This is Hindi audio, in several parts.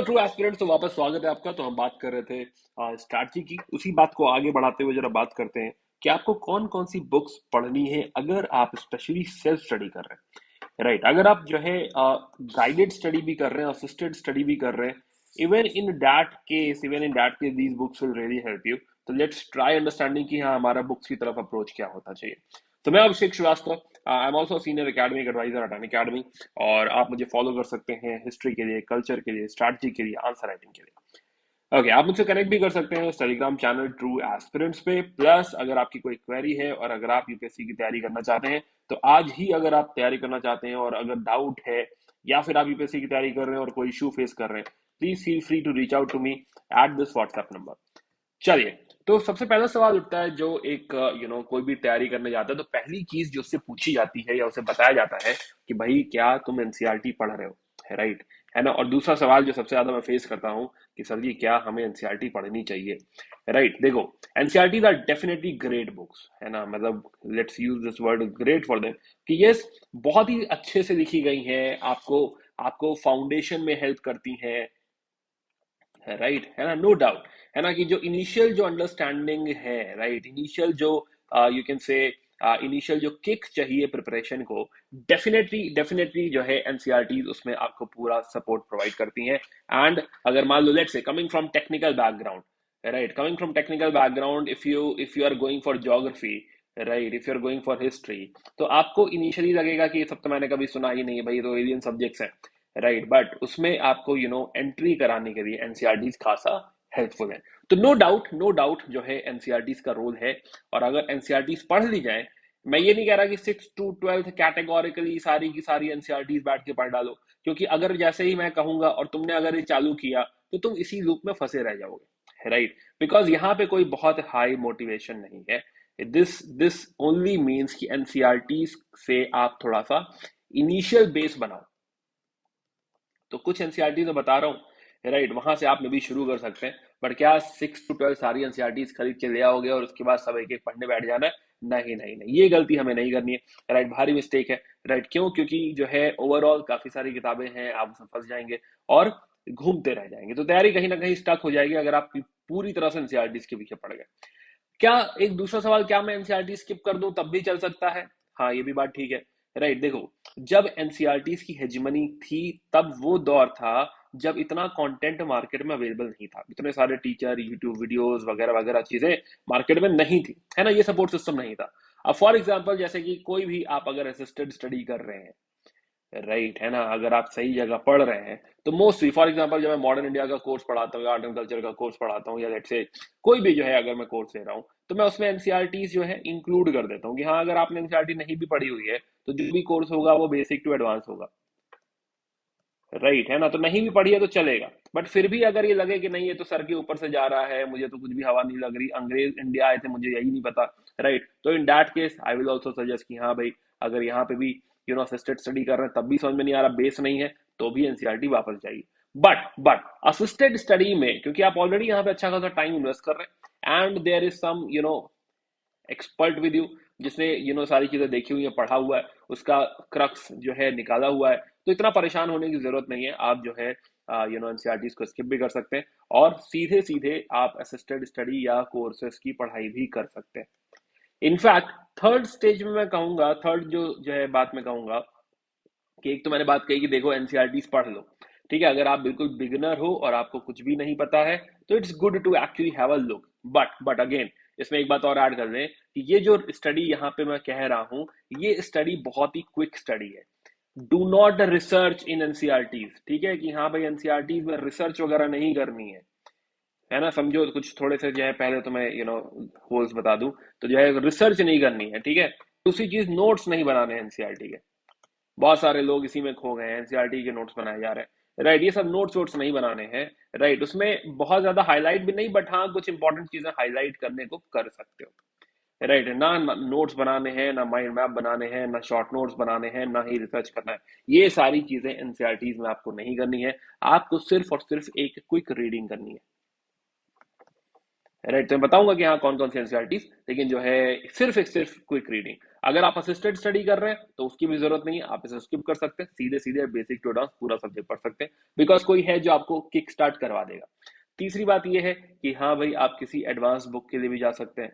ट्रू एस्पिरेंट्स, तो वापस स्वागत है आपका। तो हम बात कर रहे थे स्ट्रैटेजी की। उसी बात को आगे बढ़ाते हुए जरा बात करते हैं कि आपको कौन कौन सी बुक्स पढ़नी है अगर आप स्पेशली सेल्फ स्टडी कर रहे हैं। राइट, अगर आप जो है गाइडेड स्टडी भी कर रहे हैं, असिस्टेड स्टडी भी कर रहे हैं, even in that case these books will really help you. तो लेट्स ट्राई अंडरस्टैंडिंग कि हाँ, हमारा बुक्स की तरफ अप्रोच क्या होना चाहिए। तो मैं Abhishek Srivastava, I am also senior academic advisor at Unacademy. और आप मुझे फॉलो कर सकते हैं हिस्ट्री के लिए, कल्चर के लिए, स्ट्रैटेजी के लिए, आंसर राइटिंग के लिए। ओके, आप मुझसे कनेक्ट भी कर सकते हैं टेलीग्राम चैनल ट्रू एस्पिरेंट्स पे। प्लस अगर आपकी कोई क्वेरी है और अगर आप यूपीएससी की तैयारी करना चाहते हैं, तो आज ही अगर आप तैयारी करना चाहते हैं और अगर डाउट है या फिर आप यूपीएससी की तैयारी कर रहे हैं और कोई इशू फेस कर रहे हैं, please feel free to reach out to me at this WhatsApp number. चलिए, तो सबसे पहला सवाल उठता है, जो एक कोई भी तैयारी करने जाता है तो पहली चीज जो उससे पूछी जाती है या उसे बताया जाता है कि भाई क्या तुम एनसीईआरटी पढ़ रहे हो, है राइट, है ना। और दूसरा सवाल जो सबसे ज्यादा मैं फेस करता हूँ कि सर जी क्या हमें एनसीईआरटी पढ़नी चाहिए, राइट। देखो, NCERT are definitely great books, है ना, मतलब let's use this word great for them, कि यस, बहुत ही अच्छे से लिखी गई हैं, आपको आपको फाउंडेशन में हेल्प करती हैं, है राइट, है ना, नो डाउट, है ना, कि जो इनिशियल जो अंडरस्टैंडिंग है, राइट, इनिशियल जो यू कैन से इनिशियल जो किक चाहिए प्रिपरेशन को, डेफिनेटली डेफिनेटली जो है एनसीईआरटी उसमें आपको पूरा सपोर्ट प्रोवाइड करती हैं। एंड अगर मान लो let's say coming from technical background, right, coming from technical background, if you are going for geography, right, if you are going for history, तो आपको इनिशियली लगेगा कि ये सब तो मैंने कभी सुना ही नहीं है भाई, ये तो एलियन सब्जेक्ट्स हैं, राइट, बट उसमें आपको एंट्री कराने के लिए एनसीईआरटीज खासा हेल्पफुल है। तो नो डाउट जो है एनसीईआरटीज का रोल है। और अगर एनसीईआरटीज पढ़ ली जाए, मैं ये नहीं कह रहा कि 6 to 12 कैटेगोरिकली सारी की सारी एनसीईआरटीज बैठ के पढ़ डालो, क्योंकि अगर जैसे ही मैं कहूंगा और तुमने अगर ये चालू किया तो तुम इसी लूप में फंसे रह जाओगे, राइट, बिकॉज यहाँ पे कोई बहुत हाई मोटिवेशन नहीं है। दिस ओनली मीन्स कि एनसीईआरटीज से आप थोड़ा सा इनिशियल बेस बनाओ। तो कुछ एनसीईआरटी तो बता रहा हूँ, राइट, वहां से आप मे भी शुरू कर सकते हैं। बट क्या 6 to 12 सारी एनसीईआरटी खरीद के ले आओगे और उसके बाद सब एक एक पढ़ने बैठ जाना है? नहीं नहीं नहीं, ये गलती हमें नहीं करनी है, राइट, भारी मिस्टेक है, राइट। क्यों? क्योंकि जो है ओवरऑल काफी सारी किताबें हैं, आप उसमें फंस जाएंगे और घूमते रह जाएंगे, तो तैयारी कहीं ना कहीं स्टक हो जाएगी अगर आप पूरी तरह से एनसीईआरटी के पीछे पड़ गए। क्या, एक दूसरा सवाल, क्या मैं एनसीईआरटी स्किप कर दूं तब भी चल सकता है? हाँ, ये भी बात ठीक है, राइट। देखो, जब एनसीईआरटी की हेजमनी थी तब वो दौर था जब इतना कंटेंट मार्केट में अवेलेबल नहीं था, इतने सारे टीचर, यूट्यूब वीडियोस वगैरह वगैरह चीजें मार्केट में नहीं थी, है ना, ये सपोर्ट सिस्टम नहीं था। अब फॉर एग्जांपल जैसे कि कोई भी आप अगर असिस्टेड स्टडी कर रहे हैं, राइट, है ना, अगर आप सही जगह पढ़ रहे हैं, तो मोस्टली फॉर एग्जांपल जब मैं मॉडर्न इंडिया का कोर्स पढ़ाता हूँ या आर्ट एंड कल्चर का कोर्स पढ़ाता हूँ या लेट्स से कोई भी जो है अगर मैं कोर्स ले रहा हूँ, तो मैं उसमें एनसीईआरटी जो है इंक्लूड कर देता हूँ कि हाँ, अगर आपने एनसीईआरटी नहीं भी पढ़ी हुई है तो जो भी कोर्स होगा वो बेसिक टू एडवांस होगा, राइट, है ना। तो नहीं भी पढ़ी है तो चलेगा, बट फिर भी अगर ये लगे कि नहीं, ये तो सर के ऊपर से जा रहा है, मुझे तो कुछ भी हवा नहीं लग रही, अंग्रेज इंडिया आए थे मुझे यही नहीं पता, राइट, तो in that case I will also suggest कि हाँ भाई, अगर यहाँ पे भी असिस्टेड स्टडी कर रहे हैं तब भी समझ में नहीं आ रहा, बेस नहीं है, तो भी एनसीईआरटी वापस जाइए। बट असिस्टेड स्टडी में क्योंकि आप ऑलरेडी यहाँ पे अच्छा खासा टाइम इन्वेस्ट कर रहे हैं and there is some expert with you, जिसने सारी चीजें देखी हुई है, पढ़ा हुआ है, उसका क्रक्स जो है निकाला हुआ है, तो इतना परेशान होने की जरूरत नहीं है। आप जो है एनसीईआरटी को स्किप भी कर सकते हैं और सीधे सीधे आप असिस्टेड स्टडी या कोर्सेज की पढ़ाई भी कर सकते हैं। इनफैक्ट थर्ड स्टेज में मैं कहूंगा, थर्ड जो है बात मैं कहूंगा कि एक तो मैंने बात कही कि देखो एनसीईआरटी पढ़ लो, ठीक है, अगर आप बिल्कुल बिगिनर हो और आपको कुछ भी नहीं पता है तो it's good to actually have a look. But again, इसमें एक बात और ऐड कर लें कि ये जो स्टडी यहाँ पे मैं कह रहा हूँ, ये स्टडी बहुत ही क्विक स्टडी है। Do not research in NCERTs, ठीक है, कि हाँ भाई एनसीईआरटीज में रिसर्च वगैरह नहीं करनी है ना, समझो कुछ थोड़े से जो है, पहले तो मैं होल्स बता दूं, तो जो है रिसर्च नहीं करनी है, ठीक है। दूसरी चीज, नोट्स नहीं बनाने हैं एनसीईआरटी के, बहुत सारे लोग इसी में खो गए हैं, एनसीईआरटी के नोट्स बनाए जा रहे हैं, राइट, ये सब नोट्स वोट्स नहीं बनाने हैं, राइट, उसमें बहुत ज्यादा हाईलाइट भी नहीं, बट हाँ कुछ इंपॉर्टेंट चीजें हाईलाइट करने को कर सकते हो, राइट, ना नोट्स बनाने हैं, ना माइंड मैप बनाने हैं, ना शॉर्ट नोट्स बनाने हैं, ना ही रिसर्च करना है, ये सारी चीजें एनसीईआरटीज में आपको नहीं करनी है। आपको सिर्फ और सिर्फ एक क्विक रीडिंग करनी है, राइट, तो मैं बताऊंगा कि हाँ कौन कौन सी एनसीईआरटीज, लेकिन जो है सिर्फ एक सिर्फ क्विक रीडिंग। अगर आप असिस्टेड स्टडी कर रहे हैं तो उसकी भी जरूरत नहीं है, आप इसे स्किप कर सकते हैं, सीधे सीधे बेसिक टू एडवांस पूरा सब्जेक्ट पढ़ सकते हैं, बिकॉज कोई है जो आपको किक स्टार्ट करवा देगा। तीसरी बात यह है कि हाँ भाई, आप किसी एडवांस बुक के लिए भी जा सकते हैं,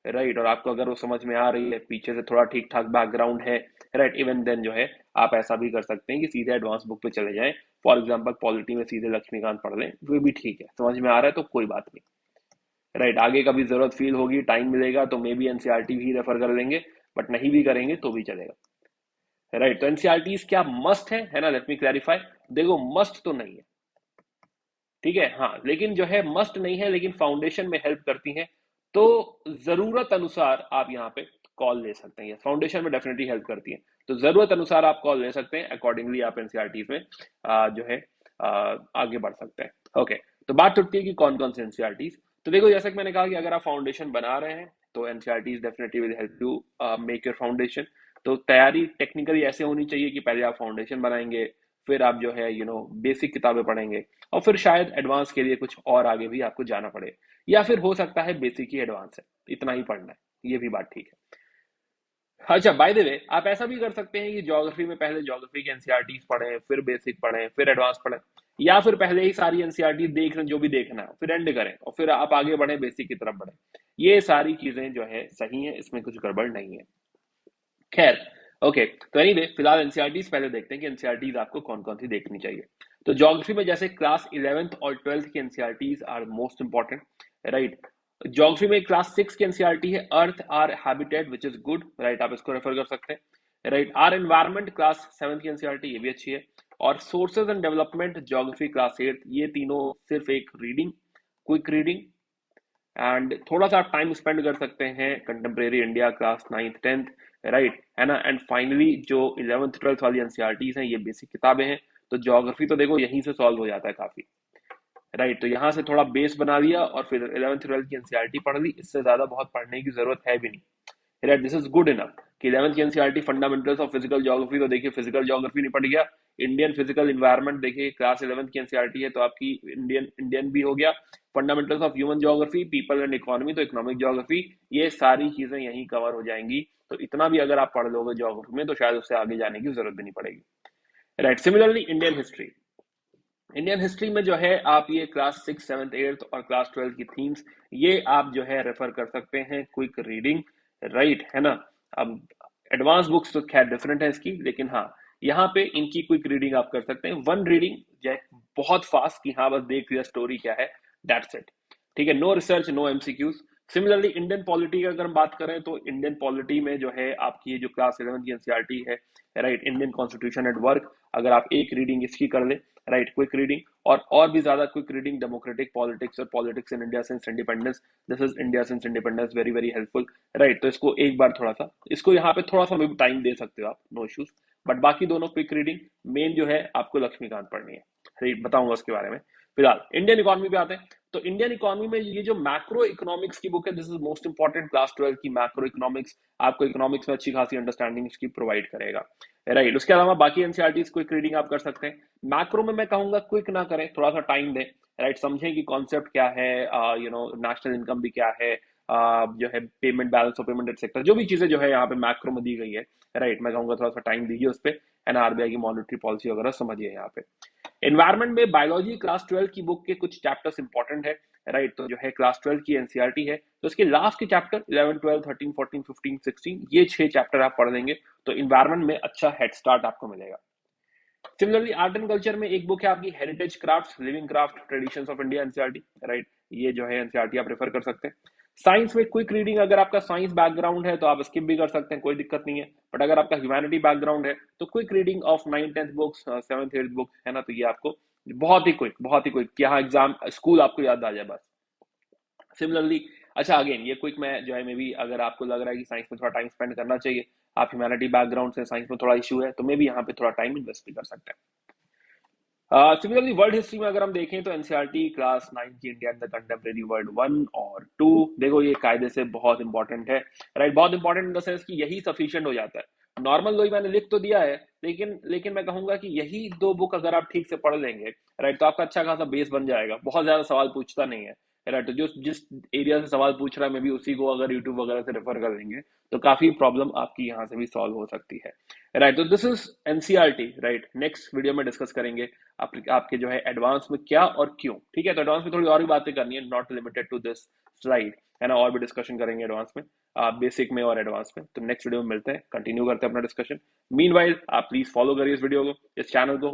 राइट, और आपको अगर वो समझ में आ रही है, पीछे से थोड़ा ठीक ठाक बैकग्राउंड है, राइट, इवन देन जो है आप ऐसा भी कर सकते हैं कि सीधे एडवांस बुक पे चले जाएं। फॉर एग्जांपल पॉलिटी में सीधे लक्ष्मीकांत पढ़ लें, वो भी ठीक है, समझ में आ रहा है तो कोई बात नहीं, राइट। आगे कभी जरूरत फील होगी, टाइम मिलेगा तो मे बी एनसीईआरटी भी रेफर कर लेंगे, बट नहीं भी करेंगे तो भी चलेगा, राइट। तो एनसीईआरटी क्या मस्ट है ना, लेट मी क्लैरिफाई। देखो, मस्ट तो नहीं है, ठीक है, हाँ, लेकिन जो है मस्ट नहीं है, लेकिन फाउंडेशन में हेल्प करती हैं, तो जरूरत अनुसार आप यहाँ पे कॉल ले सकते हैं, फाउंडेशन में डेफिनेटली हेल्प करती है, तो जरूरत अनुसार आप कॉल ले सकते हैं, अकॉर्डिंगली आप एनसीईआरटी में जो है आगे बढ़ सकते हैं। ओके, तो बात उठती है कि कौन कौन से एनसीईआरटी। तो देखो, जैसा कि मैंने कहा कि अगर आप फाउंडेशन बना रहे हैं तो NCERT definitely will help you make your foundation. तो तैयारी टेक्निकली ऐसे होनी चाहिए कि पहले आप फाउंडेशन बनाएंगे, फिर आप जो है बेसिक किताबें पढ़ेंगे, और फिर शायद एडवांस के लिए कुछ और आगे भी आपको जाना पड़े, या फिर हो सकता है बेसिक ही एडवांस है, इतना ही पढ़ना है, ये भी बात ठीक है। अच्छा, बाय द वे, आप ऐसा भी कर सकते हैं कि ज्योग्राफी में पहले ज्योग्राफी के एनसीईआरटी पढ़ें, फिर बेसिक पढ़ें, फिर एडवांस पढ़ें, या फिर पहले ही सारी एनसीईआरटी देख लें जो भी देखना है, फिर एंड करें और फिर आप आगे बढ़ें, बेसिक की तरफ बढ़ें। ये सारी चीजें जो है सही है, इसमें कुछ गड़बड़ नहीं है। खैर, ओके, तो एनीवे, फिलहाल एनसीईआरटी पहले देखते हैं कि एनसीईआरटी आपको कौन कौन सी देखनी चाहिए। तो ज्योग्राफी में जैसे क्लास 11th और 12th की NCERT are most important, right. Geography में क्लास 6 की एनसीईआरटी है earth our habitat, which is good, right, आप इसको रेफर कर सकते हैं, राइट। आर एनवायरमेंट क्लास 7 की एनसीईआरटी, ये भी अच्छी है। और sources and development geography class 8, ये तीनों सिर्फ एक रीडिंग, क्विक रीडिंग, एंड थोड़ा सा टाइम स्पेंड कर सकते हैं contemporary India class 9th 10th, right, है ना। एंड फाइनली जो 11th 12th वाली एनसीईआरटीज हैं, ये बेसिक किताबें हैं, तो ज्योग्राफी तो देखो यहीं से सॉल्व हो जाता है काफी, राइट। तो यहाँ से थोड़ा बेस बना लिया और फिर 11th 12th की एनसीईआरटी पढ़ ली, इससे ज्यादा बहुत पढ़ने की जरूरत है भी नहीं, right, this is good enough. कि 11th की NCERT fundamentals of physical geography, तो देखिए फिजिकल ज्योग्राफी नहीं पढ़ गया, इंडियन फिजिकल इन्वायरमेंट देखिए क्लास 11th की एनसीईआरटी है, तो आपकी इंडियन इंडियन भी हो गया। Fundamentals of human geography, people and economy, तो इकोनॉमिक ज्योग्राफी, ये सारी चीजें यहीं कवर हो जाएंगी। तो इतना भी अगर आप पढ़ लोगे ज्योग्राफी में तो शायद उससे आगे जाने की जरूरत भी नहीं पड़ेगी, right. Similarly Indian history, Indian history में जो है आप ये क्लास 6 7 8 और क्लास 12 की थीम्स, ये आप जो है रेफर कर सकते हैं, क्विक रीडिंग, राइट, है ना। अब एडवांस बुक्स तो खैर डिफरेंट है इसकी, लेकिन हाँ, यहाँ पे इनकी क्विक रीडिंग आप कर सकते हैं, वन रीडिंग जो है बहुत फास्ट, कि हाँ बस देख लिया स्टोरी क्या है, दैट्स इट, ठीक है, no research, no MCQs. Similarly Indian polity की अगर हम बात करें तो इंडियन पॉलिटी में जो है आपकी ये जो क्लास 11 की एनसीईआरटी है, right, Indian constitution at work, अगर आप एक रीडिंग इसकी कर ले, राइट, क्विक रीडिंग, और भी ज्यादा क्विक रीडिंग डेमोक्रेटिक पॉलिटिक्स और politics in India since independence, this is India since independence, very very helpful, right. तो इसको एक बार थोड़ा सा, इसको यहाँ पे थोड़ा सा टाइम दे सकते हो आप, नो इश्यूज, बट बाकी दोनों क्विक रीडिंग, मेन जो है आपको लक्ष्मीकांत पढ़नी है, राइट, बताऊंगा उसके बारे में। फिलहाल इंडियन इकोनॉमी पे आते हैं, तो इंडियन इकोनॉमी में ये जो मैक्रो इकोनॉमिक्स की बुक है, this is most important, class 12 की मैक्रो इकोनॉमिक्स, आपको इकोनॉमिक्स में अच्छी खासी अंडरस्टैंडिंग इसकी प्रोवाइड करेगा, राइट। उसके अलावा बाकी एनसीईआरटी क्विक रीडिंग आप कर सकते हैं। मैक्रो में मैं कहूंगा क्विक ना करें, थोड़ा सा टाइम दें, राइट, समझें कि कॉन्सेप्ट क्या है, नेशनल इनकम भी क्या है, जो है पेमेंट बैलेंस और पेमेंट एक्सेट्रा, जो भी चीजें जो है यहाँ पे मैक्रो में दी गई है, राइट, मैं कहूंगा थोड़ा सा टाइम दीजिए उस पर, एंड आरबीआई की मॉनेटरी पॉलिसी वगैरह समझिए यहाँ पे। एनवायरमेंट में बायोलॉजी क्लास 12 की बुक के कुछ चैप्टर्स इंपॉर्टेंट है, राइट, तो जो है क्लास 12 की एनसीईआरटी है, तो इसके लास्ट के चैप्टर 11 12 13 14 15 16, ये 6 चैप्टर आप पढ़ लेंगे तो इन्वायरमेंट में अच्छा हेड स्टार्ट आपको मिलेगा। सिमिलरली आर्ट एंड कल्चर में एक बुक है आपकी heritage craft, living craft traditions of India NCERT, right, ये जो है एनसीईआरटी आप रेफर कर सकते हैं। साइंस में क्विक रीडिंग, अगर आपका साइंस बैकग्राउंड है तो आप स्किप भी कर सकते हैं, कोई दिक्कत नहीं है, बट अगर आपका ह्यूमैनिटी बैकग्राउंड है तो quick reading of 9th 10th books, 7th 8th books, है ना, तो ये आपको बहुत ही क्विक, यहाँ एग्जाम स्कूल आपको याद आ जाए बस। सिमिलरली, अच्छा अगेन ये क्विक में जो है, मे बी अगर आपको लग रहा है कि साइंस में थोड़ा टाइम स्पेंड करना चाहिए, आप ह्यूमैनिटी बैकग्राउंड से, साइंस में थोड़ा इशू है, तो मे बी यहाँ पे थोड़ा टाइम इन्वेस्ट भी कर सकते हैं। सिमिलरली वर्ल्ड हिस्ट्री में अगर हम देखें तो एनसीईआरटी क्लास 9 की इंडिया द कंटेम्प्रेरी वर्ल्ड 1 और 2, देखो ये कायदे से बहुत इंपॉर्टेंट है, राइट, बहुत इंपॉर्टेंट इन द सेंस कि यही सफिशिएंट हो जाता है। नॉर्मल दो ही मैंने लिख तो दिया है, लेकिन मैं कहूंगा कि यही दो बुक अगर आप ठीक से पढ़ लेंगे, राइट, तो आपका अच्छा खासा बेस बन जाएगा, बहुत ज्यादा सवाल पूछता नहीं है, राइट। तो जो जिस एरिया से सवाल पूछ रहा है मैं भी उसी को अगर यूट्यूब वगैरह से रेफर कर देंगे तो काफी प्रॉब्लम आपकी यहाँ से भी सॉल्व हो सकती है, राइट। तो this is NCERT, right. Next video में डिस्कस करेंगे आपके जो है एडवांस में क्या और क्यों, ठीक है। तो एडवांस में थोड़ी और भी बातें करनी है, not limited to this slide, है ना, और भी डिस्कशन करेंगे एडवांस में, बेसिक में और एडवांस में। तो नेक्स्ट वीडियो में मिलते हैं, कंटिन्यू करते हैं अपना डिस्कशन। मीनवाइल आप प्लीज फॉलो करिए इस वीडियो को, इस चैनल को।